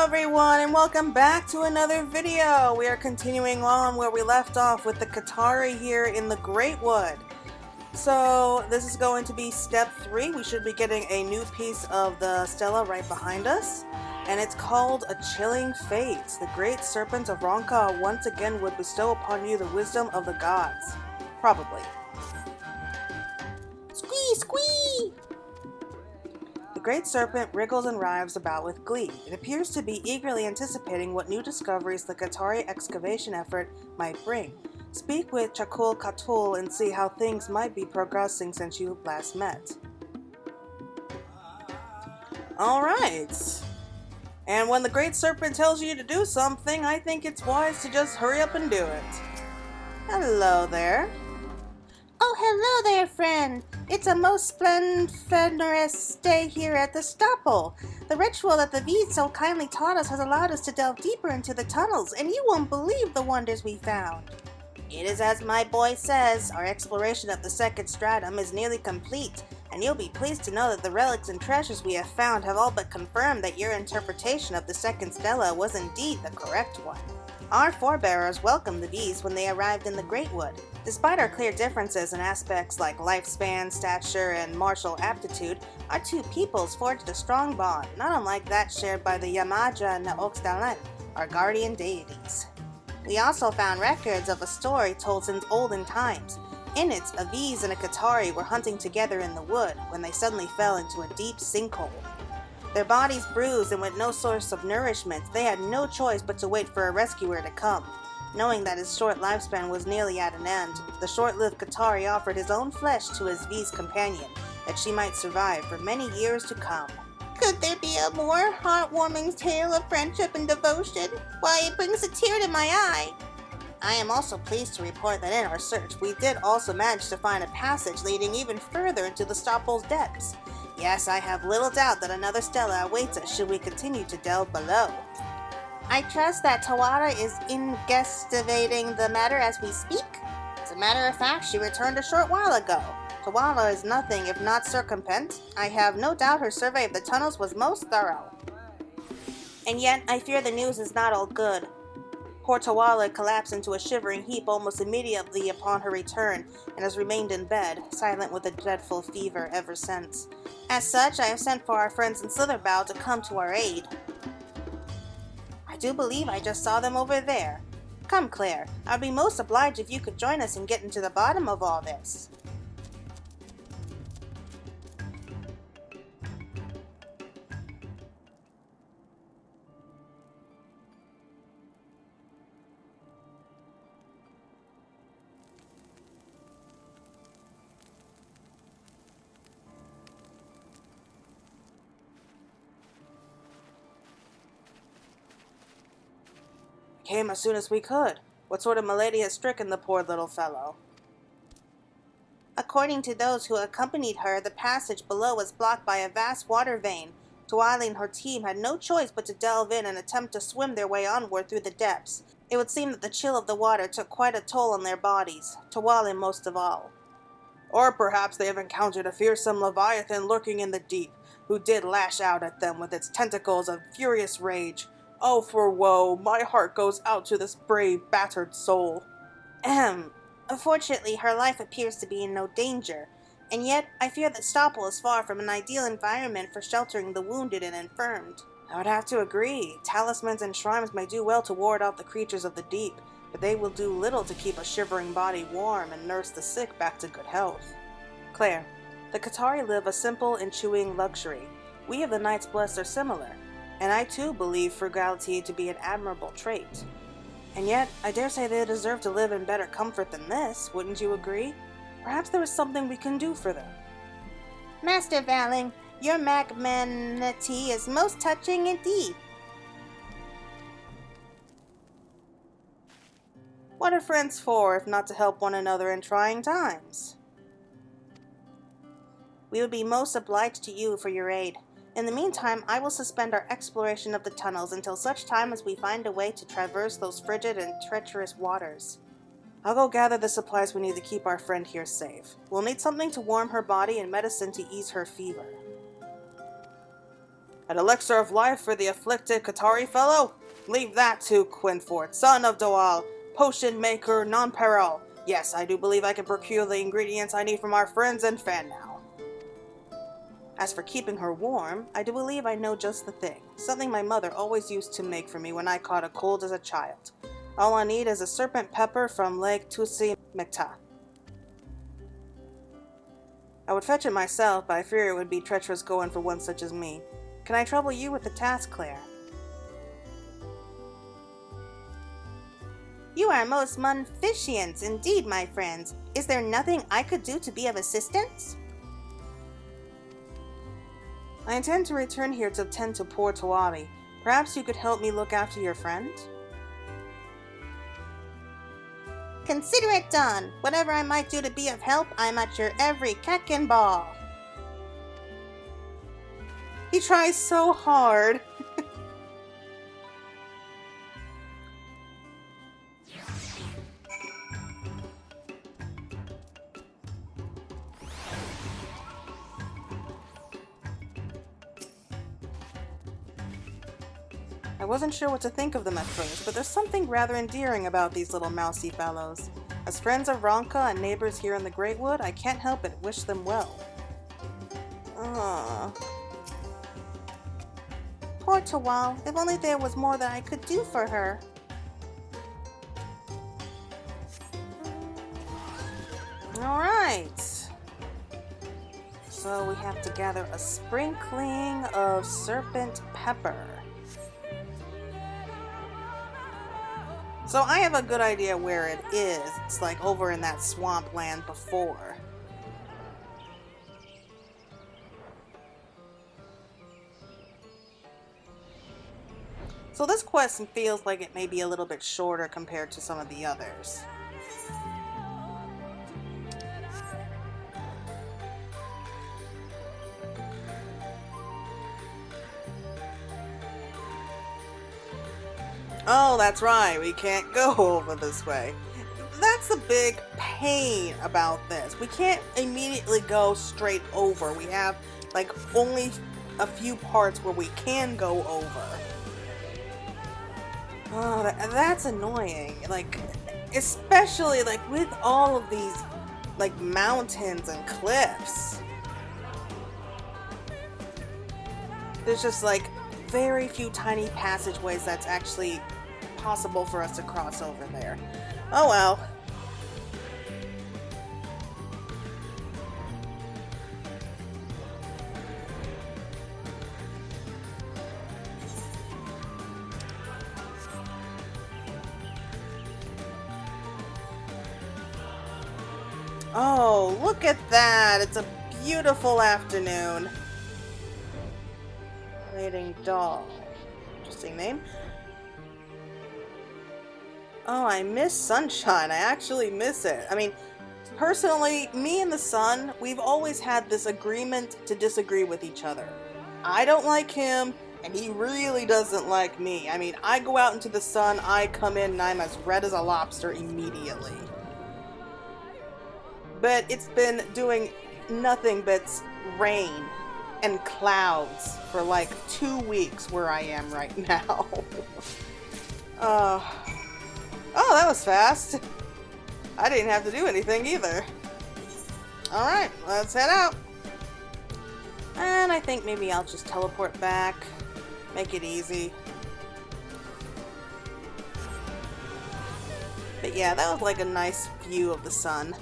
everyone, and welcome back to another video. We are continuing on where we left off with the Qitari here in the Great Wood. So this is going to be step 3. We should be getting a new piece of the stela right behind us, and it's called A Chilling Fate. The great Serpent of Ronka once again would bestow upon you the wisdom of the gods. Probably. Squee, squee! The great serpent wriggles and writhes about with glee. It appears to be eagerly anticipating what new discoveries the Qitari excavation effort might bring. Speak with Chakul Katul and see how things might be progressing since you last met. Alright. And when the great serpent tells you to do something, I think it's wise to just hurry up and do it. Hello there. Oh, hello there, friend. It's a most splendid day here at the Stopple. The ritual that the V's so kindly taught us has allowed us to delve deeper into the tunnels, and you won't believe the wonders we found. It is as my boy says, our exploration of the second stratum is nearly complete, and you'll be pleased to know that the relics and treasures we have found have all but confirmed that your interpretation of the second stela was indeed the correct one. Our forebears welcomed the V's when they arrived in the Great Wood. Despite our clear differences in aspects like lifespan, stature, and martial aptitude, our two peoples forged a strong bond, not unlike that shared by the Yamaja and the Oxdalan, our guardian deities. We also found records of a story told since olden times. In it, a V's and a Qitari were hunting together in the wood when they suddenly fell into a deep sinkhole. Their bodies bruised and with no source of nourishment, they had no choice but to wait for a rescuer to come. Knowing that his short lifespan was nearly at an end, the short-lived Qitari offered his own flesh to his V's companion, that she might survive for many years to come. Could there be a more heartwarming tale of friendship and devotion? Why, it brings a tear to my eye. I am also pleased to report that in our search, we did also manage to find a passage leading even further into the Stopple's depths. Yes, I have little doubt that another stela awaits us should we continue to delve below. I trust that Tawara is investigating the matter as we speak. As a matter of fact, she returned a short while ago. Tawara is nothing if not circumspect. I have no doubt her survey of the tunnels was most thorough. And yet, I fear the news is not all good. Poor Tawara collapsed into a shivering heap almost immediately upon her return, and has remained in bed, silent with a dreadful fever ever since. As such, I have sent for our friends in Slitherbow to come to our aid. I do believe I just saw them over there. Come, Claire, I'd be most obliged if you could join us in getting to the bottom of all this. Came as soon as we could. What sort of malady has stricken the poor little fellow? According to those who accompanied her, the passage below was blocked by a vast water vein. Tawali and her team had no choice but to delve in and attempt to swim their way onward through the depths. It would seem that the chill of the water took quite a toll on their bodies, Tawali most of all. Or perhaps they have encountered a fearsome leviathan lurking in the deep, who did lash out at them with its tentacles of furious rage. Oh, for woe, my heart goes out to this brave, battered soul. Unfortunately, her life appears to be in no danger, and yet I fear that Stopple is far from an ideal environment for sheltering the wounded and infirmed. I would have to agree. Talismans and shrines may do well to ward off the creatures of the deep, but they will do little to keep a shivering body warm and nurse the sick back to good health. Claire, the Qitari live a simple and chewing luxury. We of the Knights Blessed are similar. And I too believe frugality to be an admirable trait. And yet, I dare say they deserve to live in better comfort than this, wouldn't you agree? Perhaps there is something we can do for them. Master Valing, your magnanimity is most touching indeed. What are friends for, if not to help one another in trying times? We would be most obliged to you for your aid. In the meantime, I will suspend our exploration of the tunnels until such time as we find a way to traverse those frigid and treacherous waters. I'll go gather the supplies we need to keep our friend here safe. We'll need something to warm her body and medicine to ease her fever. An elixir of life for the afflicted Qitari fellow? Leave that to Quinforts, son of Doal, potion maker non-peril. Yes, I do believe I can procure the ingredients I need from our friends in Fan now. As for keeping her warm, I do believe I know just the thing. Something my mother always used to make for me when I caught a cold as a child. All I need is a serpent pepper from Lake Tusi Mekta. I would fetch it myself, but I fear it would be treacherous going for one such as me. Can I trouble you with the task, Claire? You are most munificent indeed, my friends. Is there nothing I could do to be of assistance? I intend to return here to tend to poor Tawari. Perhaps you could help me look after your friend? Consider it done. Whatever I might do to be of help, I'm at your every kick and ball. He tries so hard. I wasn't sure what to think of them at first, but there's something rather endearing about these little mousy fellows. As friends of Ronka and neighbors here in the Great Wood, I can't help but wish them well. Poor Tawal, if only there was more that I could do for her. Alright. So we have to gather a sprinkling of serpent pepper. So I have a good idea where it is. It's like over in that swamp land before. So this quest feels like it may be a little bit shorter compared to some of the others. Oh, that's right, we can't go over this way. That's the big pain about this. We can't immediately go straight over. We have like only a few parts where we can go over. Oh, that's annoying. Like, especially like with all of these like mountains and cliffs. There's just like very few tiny passageways that's actually possible for us to cross over there. Oh well. Oh, look at that! It's a beautiful afternoon. Waiting doll. Interesting name. Oh, I miss sunshine. I actually miss it. I mean, personally, me and the sun, we've always had this agreement to disagree with each other. I don't like him, and he really doesn't like me. I mean, I go out into the sun, I come in, and I'm as red as a lobster immediately. But it's been doing nothing but rain and clouds for like 2 weeks where I am right now. Oh, that was fast. I didn't have to do anything either. Alright, let's head out. And I think maybe I'll just teleport back. Make it easy. But yeah, that was like a nice view of the sun.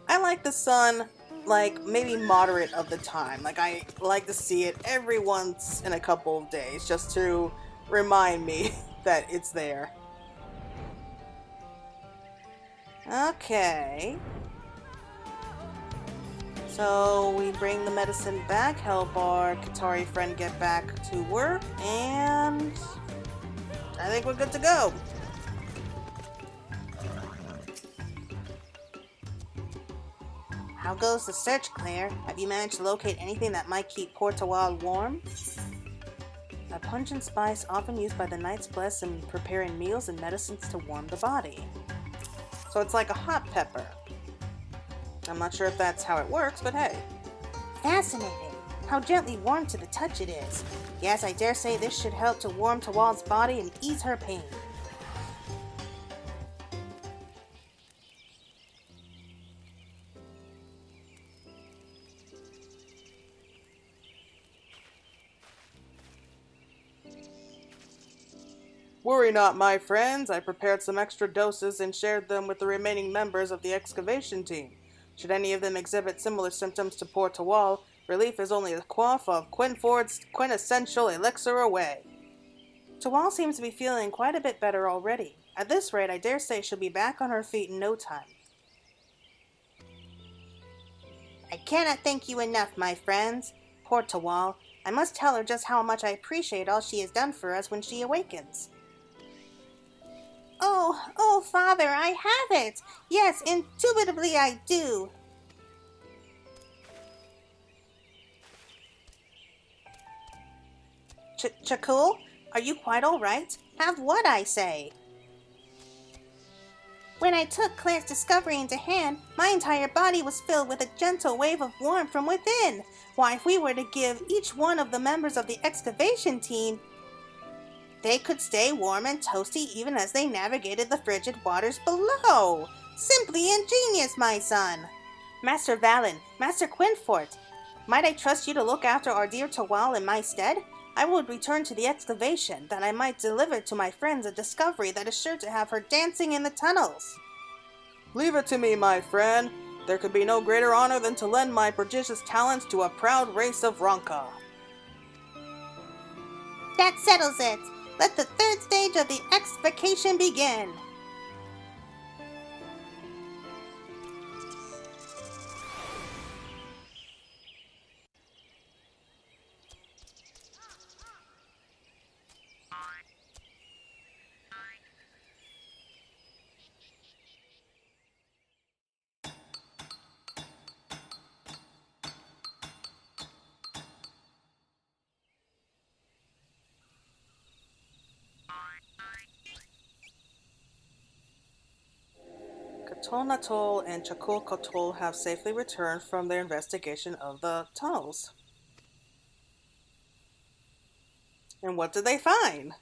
I like the sun, like, maybe moderate of the time. Like, I like to see it every once in a couple of days, just to remind me that it's there. Okay. So, we bring the medicine back, help our Qitari friend get back to work, and I think we're good to go. How goes the search, Claire? Have you managed to locate anything that might keep poor Tawal warm? A pungent spice often used by the Knights Blessed in preparing meals and medicines to warm the body. So it's like a hot pepper. I'm not sure if that's how it works, but hey. fascinating. How gently warm to the touch it is. Yes, I dare say this should help to warm Tawal's body and ease her pain. Worry not, my friends. I prepared some extra doses and shared them with the remaining members of the excavation team. Should any of them exhibit similar symptoms to poor Tawal, relief is only a quaff of Quinforts' quintessential Elixir away. Tawal seems to be feeling quite a bit better already. At this rate, I dare say she'll be back on her feet in no time. I cannot thank you enough, my friends. Poor Tawal. I must tell her just how much I appreciate all she has done for us when she awakens. Oh, Father, I have it! Yes, indubitably I do! Chakul, are you quite all right? Have what, I say? When I took Claire's discovery into hand, my entire body was filled with a gentle wave of warmth from within. Why, if we were to give each one of the members of the excavation team, they could stay warm and toasty even as they navigated the frigid waters below. Simply ingenious, my son. Master Valen, Master Quinfort, might I trust you to look after our dear Tawal in my stead? I would return to the excavation, that I might deliver to my friends a discovery that is sure to have her dancing in the tunnels. Leave it to me, my friend. There could be no greater honor than to lend my prodigious talents to a proud race of Ronka. That settles it. Let the third stage of the excavation begin. Natol and Chakul Kotol have safely returned from their investigation of the tunnels. And what did they find?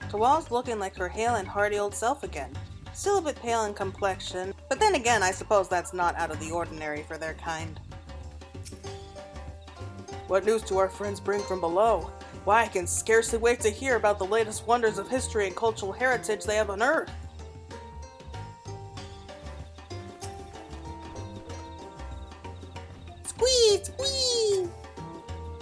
Tawal's looking like her hale and hearty old self again. Still a bit pale in complexion, but then again, I suppose that's not out of the ordinary for their kind. What news do our friends bring from below? Why, I can scarcely wait to hear about the latest wonders of history and cultural heritage they have unearthed. Squeeze! Squeeze!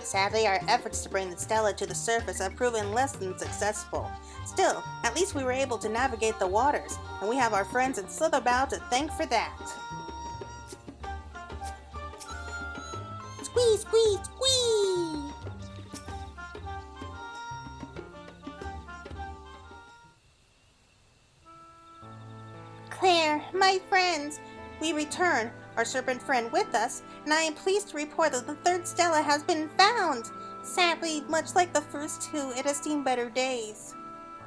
Sadly, our efforts to bring the Stella to the surface have proven less than successful. Still, at least we were able to navigate the waters, and we have our friends in Slitherbow to thank for that. Squeeze, squeeze, squeeze! Claire, my friends, we return, our serpent friend with us, and I am pleased to report that the third Stella has been found. Sadly, much like the first two, it has seen better days.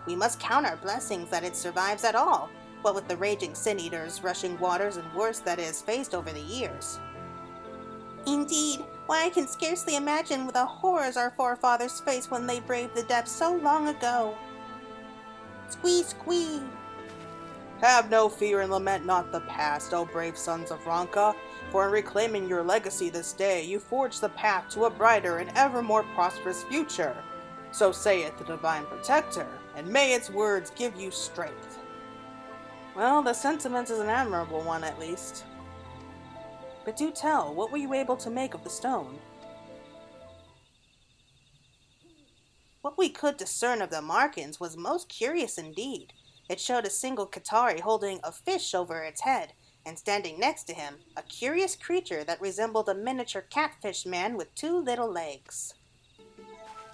We must count our blessings that it survives at all, what with the raging sin-eaters, rushing waters, and worse that it has faced over the years. Indeed, why I can scarcely imagine the horrors our forefathers faced when they braved the depths so long ago. Squee, squee! Have no fear and lament not the past, O brave sons of Ronka, for in reclaiming your legacy this day, you forged the path to a brighter and ever more prosperous future. So saith the Divine Protector, and may its words give you strength. Well, the sentiment is an admirable one, at least. But do tell, what were you able to make of the stone? What we could discern of the markings was most curious indeed. It showed a single Qitari holding a fish over its head, and standing next to him, a curious creature that resembled a miniature catfish man with 2 little legs.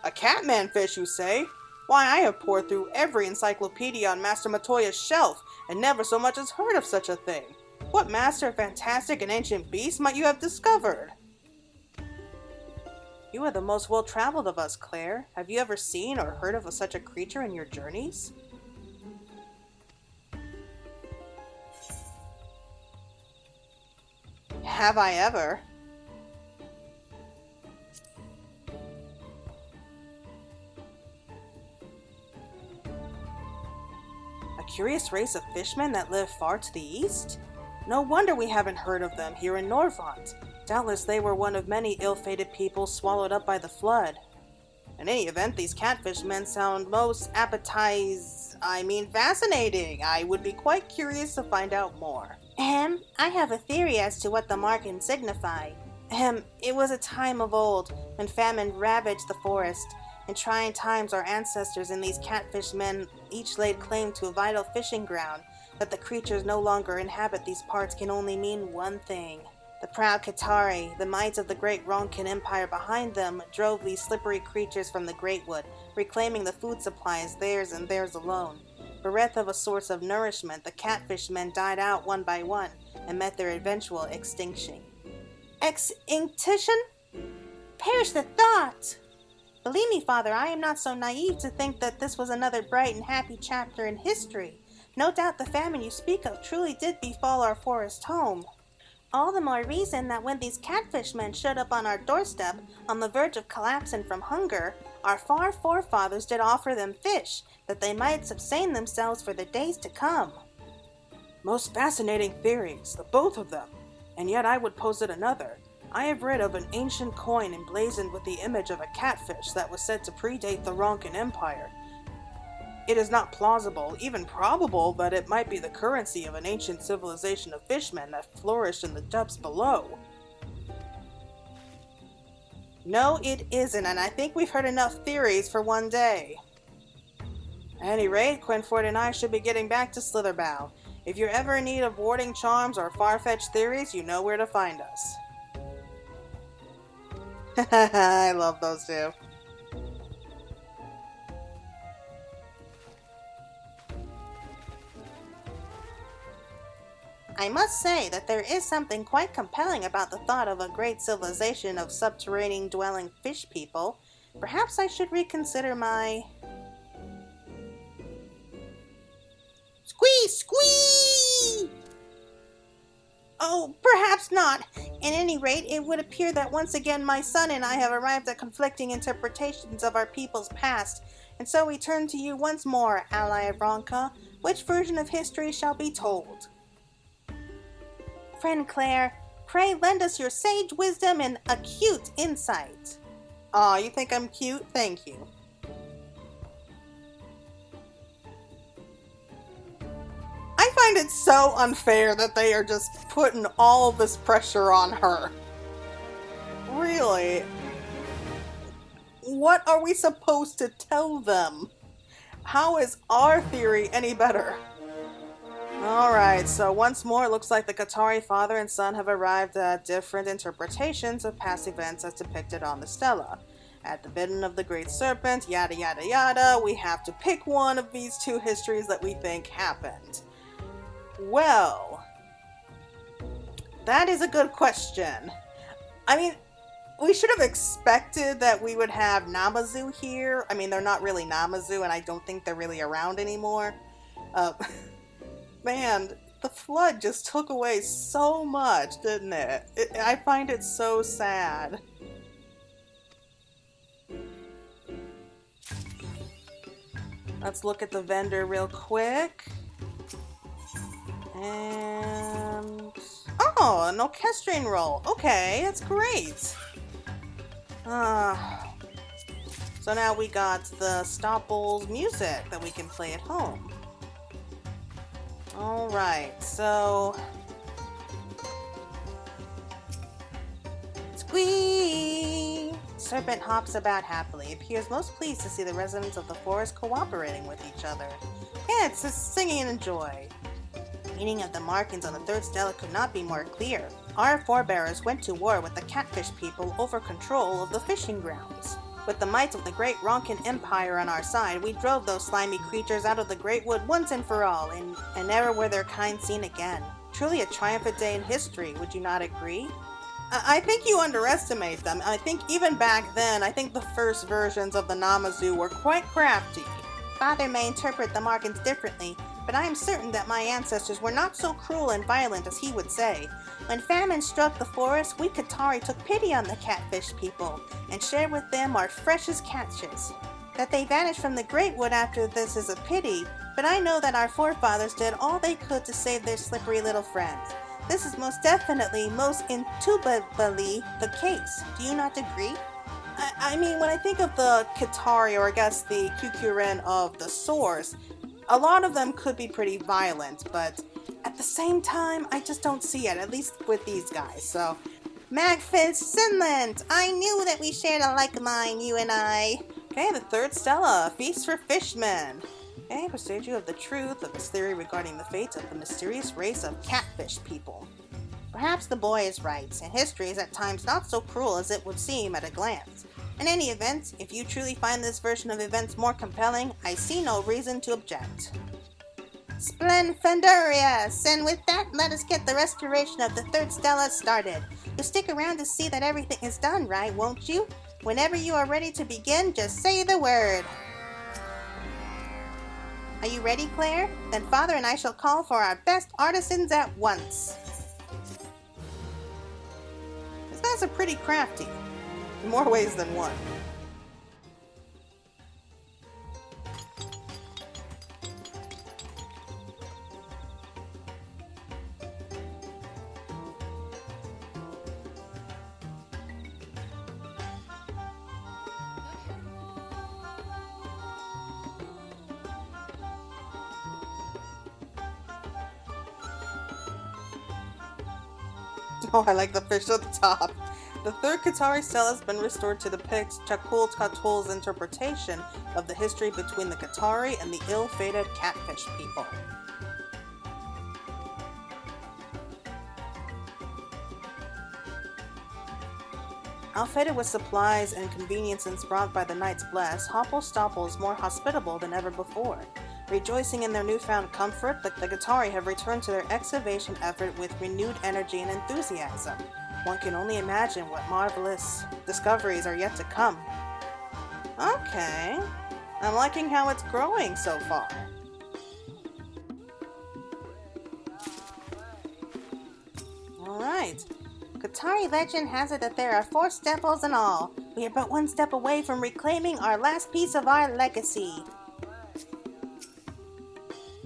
A catman fish, you say? Why, I have pored through every encyclopedia on Master Matoya's shelf, and never so much as heard of such a thing. What master of fantastic and ancient beasts might you have discovered? You are the most well-traveled of us, Claire. Have you ever seen or heard of such a creature in your journeys? Have I ever? A curious race of fishmen that live far to the east? No wonder we haven't heard of them here in Norvant. Doubtless they were one of many ill-fated people swallowed up by the flood. In any event, these catfish men sound most fascinating. I would be quite curious to find out more. I have a theory as to what the markings signify. It was a time of old, when famine ravaged the forest. In trying times, our ancestors and these catfish men each laid claim to a vital fishing ground. That the creatures no longer inhabit these parts can only mean one thing. The proud Qitari, the might of the great Ronkin Empire behind them, drove these slippery creatures from the Great Wood, reclaiming the food supply as theirs and theirs alone. Bereft of a source of nourishment, the catfish men died out one by one and met their eventual extinction. Extinction? Perish the thought! Believe me, Father, I am not so naive to think that this was another bright and happy chapter in history. No doubt the famine you speak of truly did befall our forest home. All the more reason that when these catfish men showed up on our doorstep, on the verge of collapsing from hunger, our far forefathers did offer them fish, that they might sustain themselves for the days to come. Most fascinating theories, the both of them. And yet I would posit another. I have read of an ancient coin emblazoned with the image of a catfish that was said to predate the Ronkin Empire. It is not plausible, even probable, that it might be the currency of an ancient civilization of fishmen that flourished in the depths below. No, it isn't, and I think we've heard enough theories for one day. At any rate, Quinfort and I should be getting back to Slitherbow. If you're ever in need of warding charms or far-fetched theories, you know where to find us. I love those two. I must say that there is something quite compelling about the thought of a great civilization of subterranean dwelling fish people. Perhaps I should reconsider my... Squee! Squee! Oh, perhaps not. At any rate, it would appear that once again my son and I have arrived at conflicting interpretations of our people's past, and so we turn to you once more, ally of Ronka. Which version of history shall be told? Friend Claire, pray lend us your sage wisdom and acute insight. Aw, you think I'm cute? Thank you. I find it so unfair that they are just putting all this pressure on her. Really? What are we supposed to tell them? How is our theory any better? Alright, so once more, it looks like the Qitari father and son have arrived at different interpretations of past events as depicted on the stela. At the bidding of the great Serpent, yada yada yada, we have to pick one of these two histories that we think happened. Well, that is a good question. I mean, we should have expected that we would have Namazu here. I mean, they're not really Namazu, and I don't think they're really around anymore. Man, the flood just took away so much, didn't it? I find it so sad. Let's look at the vendor real quick. And... oh, an orchestrion roll. Okay, that's great. So now we got the Stopples music that we can play at home. Alright, so... Squee! Serpent hops about happily, appears most pleased to see the residents of the forest cooperating with each other. Yeah, it's just singing in joy. The meaning of the markings on the third stela could not be more clear. Our forebears went to war with the catfish people over control of the fishing grounds. With the might of the great Ronkin Empire on our side, we drove those slimy creatures out of the Great Wood once and for all, and never were their kind seen again. Truly a triumphant day in history, would you not agree? I think you underestimate them. I think even back then, I think the first versions of the Namazu were quite crafty. Father may interpret the Margans differently, but I am certain that my ancestors were not so cruel and violent as he would say. When famine struck the forest, we Qitari took pity on the catfish people and shared with them our freshest catches. That they vanished from the Great Wood after this is a pity, but I know that our forefathers did all they could to save their slippery little friends. This is most definitely, most indubitably the case. Do you not agree? I mean, when I think of the Qitari, or I guess the Kukuren of the source, a lot of them could be pretty violent, but at the same time, I just don't see it, at least with these guys, so... Magfish Sinland! I knew that we shared a like mind, you and I. Okay, the third Stella, Feast for Fishmen. Okay, persuade you of the truth of this theory regarding the fate of the mysterious race of catfish people. Perhaps the boy is right, and history is at times not so cruel as it would seem at a glance. In any event, if you truly find this version of events more compelling, I see no reason to object. Splendidurious! And with that, let us get the restoration of the third Stella started. You'll stick around to see that everything is done right, won't you? Whenever you are ready to begin, just say the word. Are you ready, Claire? Then Father and I shall call for our best artisans at once. These guys are pretty crafty, in more ways than one. Oh, I like the fish at the top. The third Qitari cell has been restored to depict Chakul Katul's interpretation of the history between the Qitari and the ill-fated catfish people. Outfitted with supplies and conveniences brought by the Knights Blessed, Hopple Stopple is more hospitable than ever before. Rejoicing in their newfound comfort, the Qitari have returned to their excavation effort with renewed energy and enthusiasm. One can only imagine what marvelous discoveries are yet to come. Okay, I'm liking how it's growing so far. Alright. Qitari legend has it that there are 4 steples in all. We are but one step away from reclaiming our last piece of our legacy.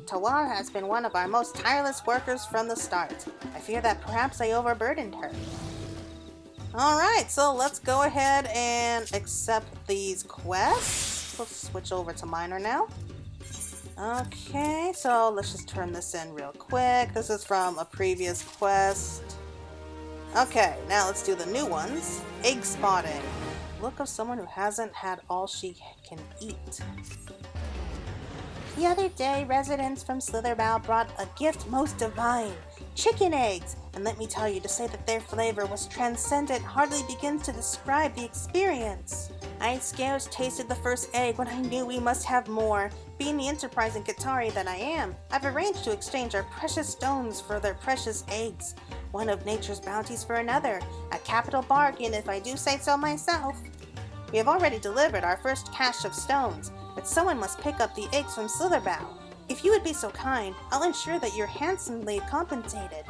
Tawal has been one of our most tireless workers from the start. I fear that perhaps I overburdened her. Alright, so let's go ahead and accept these quests. We'll switch over to minor now. Okay, so let's just turn this in real quick. This is from a previous quest. Okay, now let's do the new ones. Egg spotting. Look of someone who hasn't had all she can eat. The other day, residents from Slitherbow brought a gift most divine, chicken eggs, and let me tell you, to say that their flavor was transcendent hardly begins to describe the experience. I scarce tasted the first egg when I knew we must have more. Being the enterprising Qitari that I am, I've arranged to exchange our precious stones for their precious eggs. One of nature's bounties for another, a capital bargain if I do say so myself. We have already delivered our first cache of stones, but someone must pick up the eggs from Slitherbow. If you would be so kind, I'll ensure that you're handsomely compensated.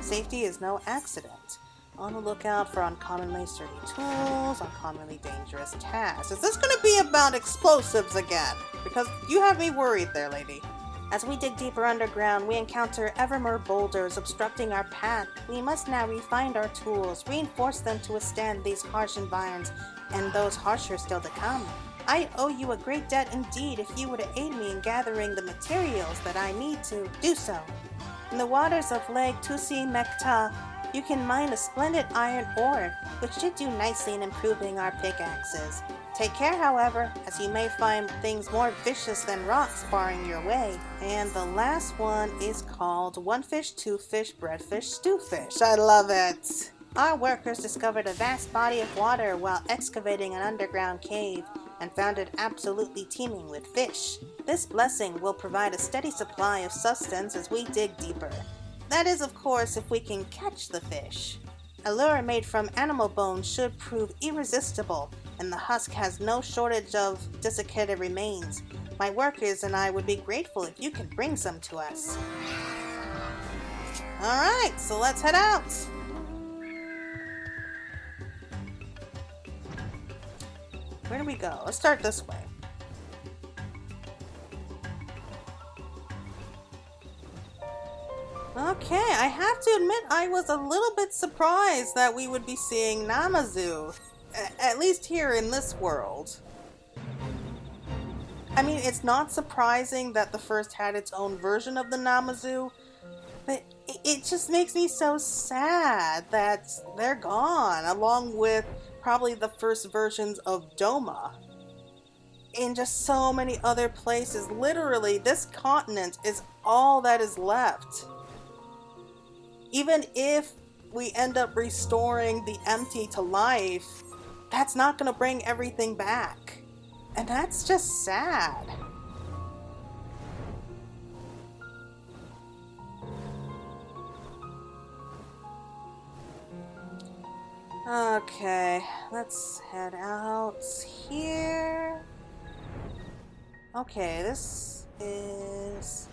Safety is no accident. On the lookout for uncommonly sturdy tools, uncommonly dangerous tasks. Is this going to be about explosives again? Because you have me worried there, lady. As we dig deeper underground, we encounter ever more boulders obstructing our path. We must now refine our tools, reinforce them to withstand these harsh environs, and those harsher still to come. I owe you a great debt indeed if you were to aid me in gathering the materials that I need to do so. In the waters of Lake Tusi Mekta, you can mine a splendid iron ore, which should do nicely in improving our pickaxes. Take care, however, as you may find things more vicious than rocks barring your way. And the last one is called One Fish, Two Fish, Breadfish, Stewfish. I love it! Our workers discovered a vast body of water while excavating an underground cave and found it absolutely teeming with fish. This blessing will provide a steady supply of sustenance as we dig deeper. That is, of course, if we can catch the fish. A lure made from animal bones should prove irresistible, and the husk has no shortage of desiccated remains. My workers and I would be grateful if you could bring some to us. Alright, so let's head out. Where do we go? Let's start this way. Okay, I have to admit I was a little bit surprised that we would be seeing Namazu, at least here in this world. I mean, it's not surprising that the first had its own version of the Namazu, but it just makes me so sad that they're gone, along with probably the first versions of Doma. In just so many other places, literally, this continent is all that is left. Even if we end up restoring the empty to life, that's not going to bring everything back. And that's just sad. Okay, let's head out here. Okay, this is...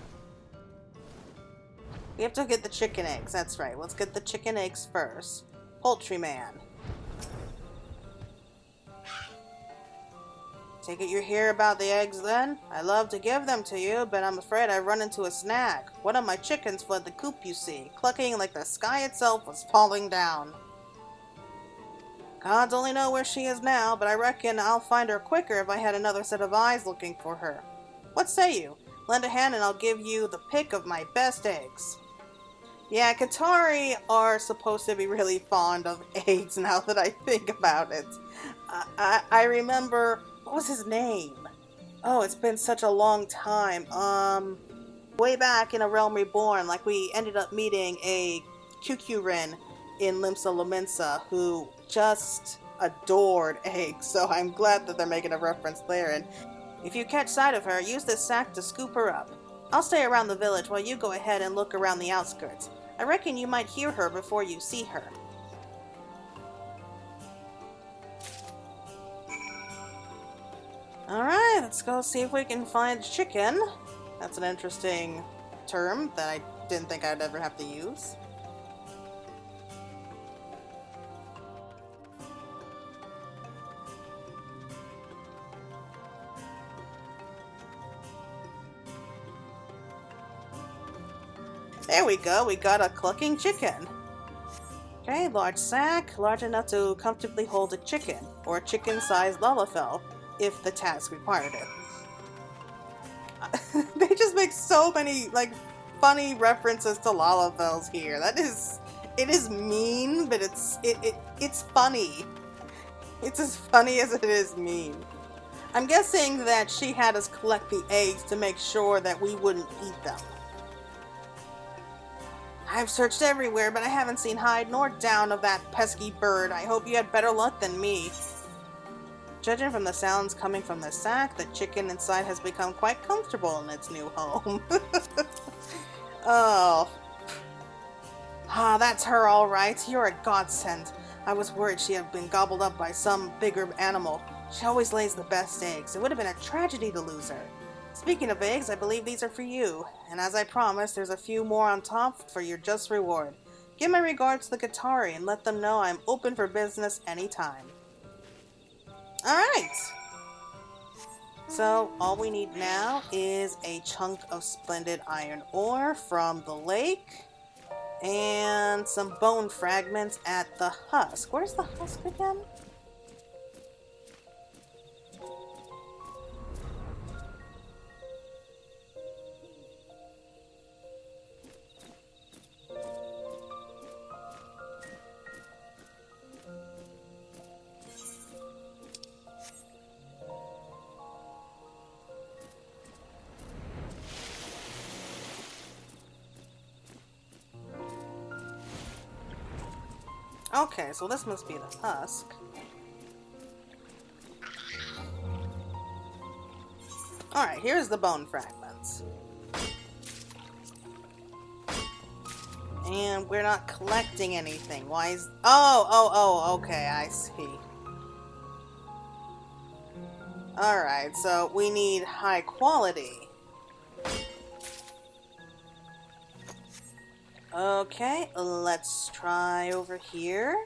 We have to get the chicken eggs, that's right. Let's get the chicken eggs first. Poultry man. Take it you hear about the eggs then? I love to give them to you, but I'm afraid I run into a snag. One of my chickens fled the coop, you see, clucking like the sky itself was falling down. Gods only know where she is now, but I reckon I'll find her quicker if I had another set of eyes looking for her. What say you? Lend a hand and I'll give you the pick of my best eggs. Yeah, Qitari are supposed to be really fond of eggs now that I think about it. I remember, what was his name? Oh, it's been such a long time. Way back in A Realm Reborn, like we ended up meeting a QQ-Rin in Limsa Lominsa who just adored eggs, so I'm glad that they're making a reference there. And if you catch sight of her, use this sack to scoop her up. I'll stay around the village while you go ahead and look around the outskirts. I reckon you might hear her before you see her. Alright, let's go see if we can find chicken. That's an interesting term that I didn't think I'd ever have to use. There we go, we got a clucking chicken. Okay, large sack, large enough to comfortably hold a chicken, or a chicken-sized lalafell, if the task required it. They just make so many, like, funny references to lalafells here. It is mean, but it's funny. It's as funny as it is mean. I'm guessing that she had us collect the eggs to make sure that we wouldn't eat them. I've searched everywhere, but I haven't seen hide nor down of that pesky bird. I hope you had better luck than me. Judging from the sounds coming from the sack, the chicken inside has become quite comfortable in its new home. Oh. Ah, that's her all right. You're a godsend. I was worried she had been gobbled up by some bigger animal. She always lays the best eggs. It would have been a tragedy to lose her. Speaking of eggs, I believe these are for you, and as I promised, there's a few more on top for your just reward. Give my regards to the Qitari and let them know I'm open for business anytime. Alright! So, all we need now is a chunk of Splendid Iron Ore from the lake, and some bone fragments at the husk. Where's the husk again? Okay, so this must be the husk. Alright, here's the bone fragments. And we're not collecting anything. Why is... okay, I see. Alright, so we need high quality. Okay, let's try over here.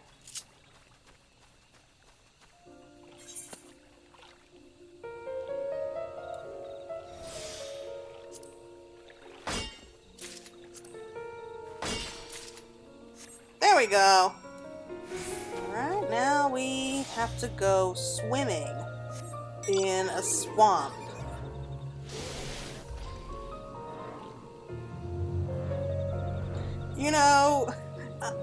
There we go. Alright, now we have to go swimming in a swamp. You know,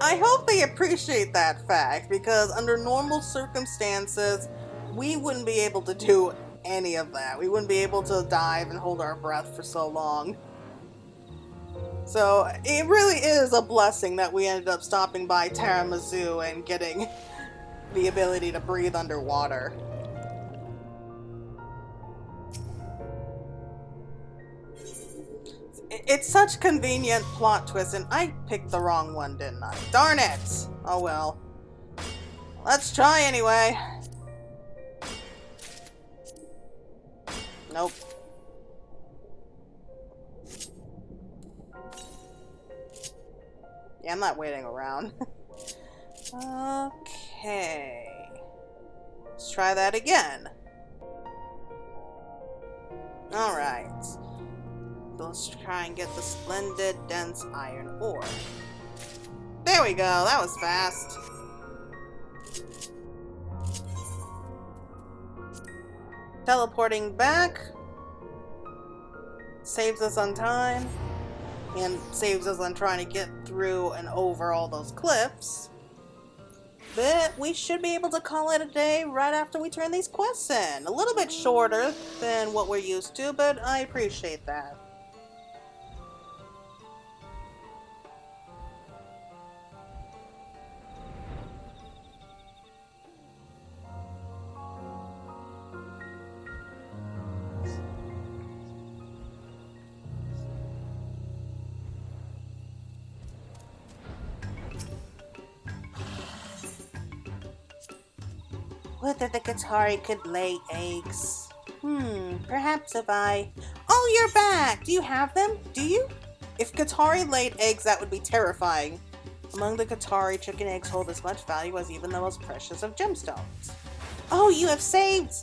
I hope they appreciate that fact, because under normal circumstances, we wouldn't be able to do any of that. We wouldn't be able to dive and hold our breath for so long. So it really is a blessing that we ended up stopping by Tiramisu and getting the ability to breathe underwater. It's such convenient plot twist, and I picked the wrong one, didn't I? Darn it! Oh well. Let's try anyway. Nope. Yeah, I'm not waiting around. Okay. Let's try that again. Alright. So let's try and get the Splendid Dense Iron Ore. There we go, that was fast. Teleporting back. Saves us on time. And saves us on trying to get through and over all those cliffs. But we should be able to call it a day right after we turn these quests in. A little bit shorter than what we're used to, but I appreciate that. Whether the Qitari could lay eggs. Perhaps if I... Oh, you're back! Do you have them? Do you? If Qitari laid eggs, that would be terrifying. Among the Qitari, chicken eggs hold as much value as even the most precious of gemstones. Oh, you have saved...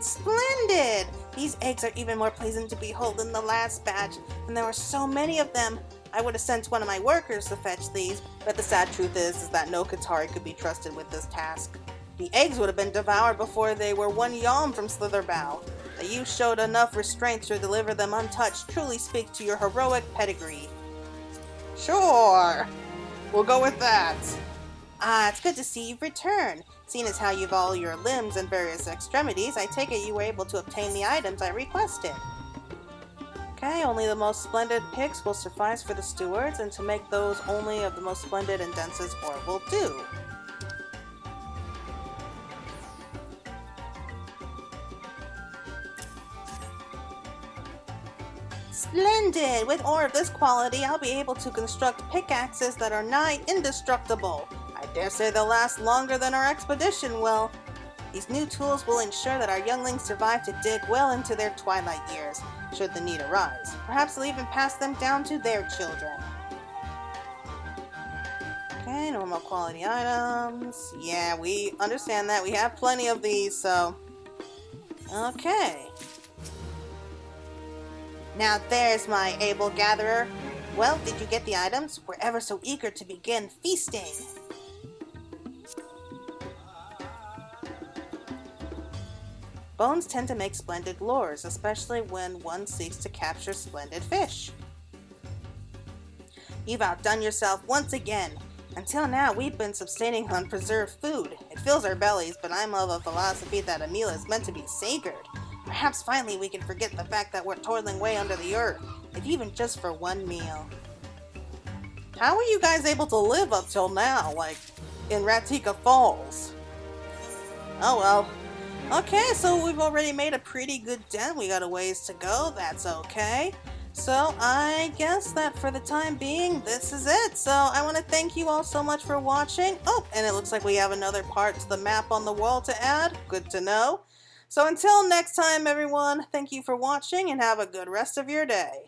splendid! These eggs are even more pleasant to behold than the last batch, and there were so many of them. I would have sent one of my workers to fetch these, but the sad truth is that no Qitari could be trusted with this task. The eggs would have been devoured before they were one yalm from Slitherbow. That you showed enough restraint to deliver them untouched truly speaks to your heroic pedigree. Sure, we'll go with that. Ah, it's good to see you've returned. Seeing as how you've all your limbs and various extremities, I take it you were able to obtain the items I requested. Okay, only the most splendid picks will suffice for the stewards, and to make those only of the most splendid and densest ore will do. Splendid! With ore of this quality, I'll be able to construct pickaxes that are nigh indestructible. I dare say they'll last longer than our expedition will. These new tools will ensure that our younglings survive to dig well into their twilight years, should the need arise. Perhaps they'll even pass them down to their children. Okay, normal quality items. Yeah, we understand that. We have plenty of these, so... Okay. Now there's my able gatherer. Well, did you get the items? We're ever so eager to begin feasting. Bones tend to make splendid lures, especially when one seeks to capture splendid fish. You've outdone yourself once again. Until now, we've been sustaining on preserved food. It fills our bellies, but I'm of a philosophy that a meal is meant to be savored. Perhaps finally we can forget the fact that we're toiling way under the earth, if even just for one meal. How were you guys able to live up till now, like in Ratika Falls? Oh well. Okay, so we've already made a pretty good dent. We got a ways to go. That's okay. So I guess that for the time being, this is it. So I want to thank you all so much for watching. Oh, and it looks like we have another part to the map on the wall to add. Good to know. So until next time, everyone, thank you for watching and have a good rest of your day.